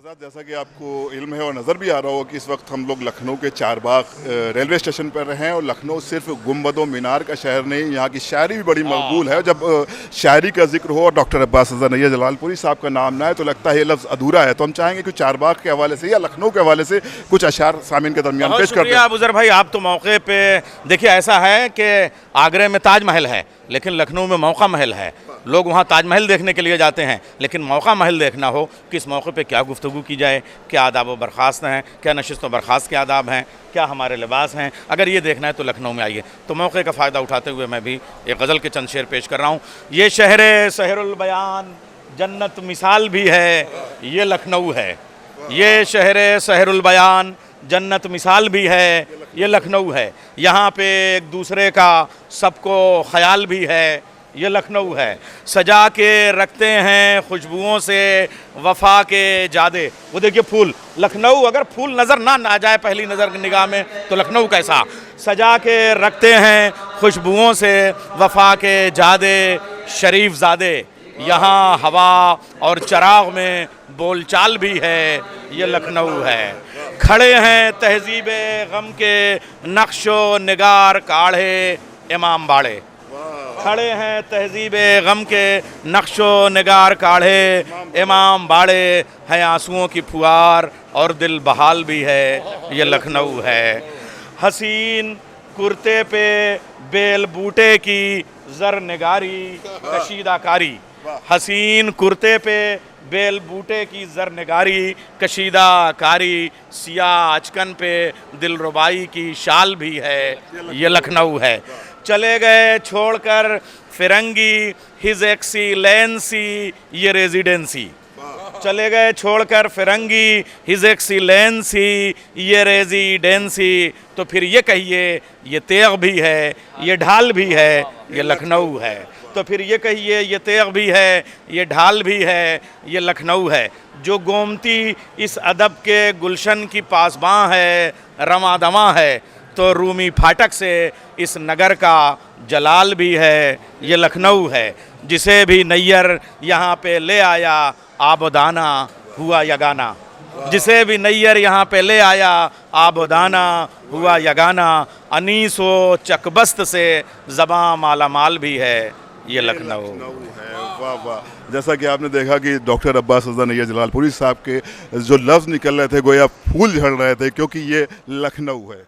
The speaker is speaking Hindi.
आज़ाद, जैसा कि आपको इल्म है और नज़र भी आ रहा हो कि इस वक्त हम लोग लखनऊ के चारबाग रेलवे स्टेशन पर हैं और लखनऊ सिर्फ गुंबदों मीनार का शहर नहीं, यहाँ की शायरी भी बड़ी मकबूल है। जब शायरी का जिक्र हो और डॉक्टर अब्बास रज़ा नैयर जलालपुरी साहब का नाम ना है तो लगता है ये लफ्ज़ अधूरा है। तो हम चाहेंगे कि चारबाग के हवाले से या लखनऊ के हवाले से कुछ अशार सामीन के दरमियान पेश कर दें। अबूज़र भाई, आप तो मौके पे देखिए, ऐसा है कि आगरे में ताजमहल है लेकिन लखनऊ में मौका महल है। लोग वहाँ ताजमहल देखने के लिए जाते हैं, लेकिन मौका महल देखना हो कि इस मौके पे क्या गुफ्तगू की जाए, क्या आदाब व बर्खास्त हैं, क्या नशिस्त व बर्खास्त के आदाब हैं, क्या हमारे लिबास हैं, अगर ये देखना है तो लखनऊ में आइए। तो मौके का फ़ायदा उठाते हुए मैं भी एक गज़ल के चंद शेर पेश कर रहा हूँ। ये शहर सहरुल बयान जन्नत मिसाल भी है, ये लखनऊ है। ये शहर सहरुल बयान जन्नत मिसाल भी है, ये लखनऊ है। यहाँ पे एक दूसरे का सबको ख्याल भी है, ये लखनऊ है। सजा के रखते हैं खुशबुओं से वफा के जादे। वो देखिए फूल, लखनऊ अगर फूल नज़र ना आ जाए पहली नज़र निगाह में तो लखनऊ कैसा। सजा के रखते हैं खुशबुओं से वफा के जादे शरीफ ज़ादे। यहाँ हवा और चराग में बोलचाल भी है, ये लखनऊ है। खड़े हैं तहजीब गम के नक्शो निगार काढ़े इमाम बाड़े। खड़े हैं तहजीब गम के नक्शो निगार काढ़े इमाम बाड़े, हैं आंसुओं की फुहार और दिल बहाल भी है, ये लखनऊ है। हसीन कुर्ते पे बेल बूटे की जर निगारी कशीदाकारी। हसीन कुर्ते पे बेल बूटे की जर निगारी कशीदा कारी, सियाह अचकन पे दिल रुबाई की शाल भी है, ये लखनऊ है। चले गए छोड़कर फिरंगी हिज एक्सीलेंसी, ये रेजिडेंसी। चले गए छोड़कर फिरंगी हिज एक्सीलेंसी, ये रेजिडेंसी। तो फिर ये कहिए ये तेग भी है, ये ढाल भी है, ये लखनऊ है। तो फिर ये कहिए ये तेग भी है, ये ढाल भी है, ये लखनऊ है। जो गोमती इस अदब के गुलशन की पासबां है, रमा दमा है, तो रूमी फाटक से इस नगर का जलाल भी है, ये लखनऊ है। जिसे भी नैयर यहाँ पे ले आया आबदाना हुआ यगाना। जिसे भी नैयर यहाँ पे ले आया आबदाना हुआ यगाना। अनीसो चकबस्त से ज़बां माला माल भी है, ये लखनऊ है। वाह वाह। जैसा कि आपने देखा कि डॉक्टर अब्बास रज़ा नैयर जलालपुरी साहब के जो लफ्ज़ निकल रहे थे गोया फूल झड़ रहे थे, क्योंकि ये लखनऊ है।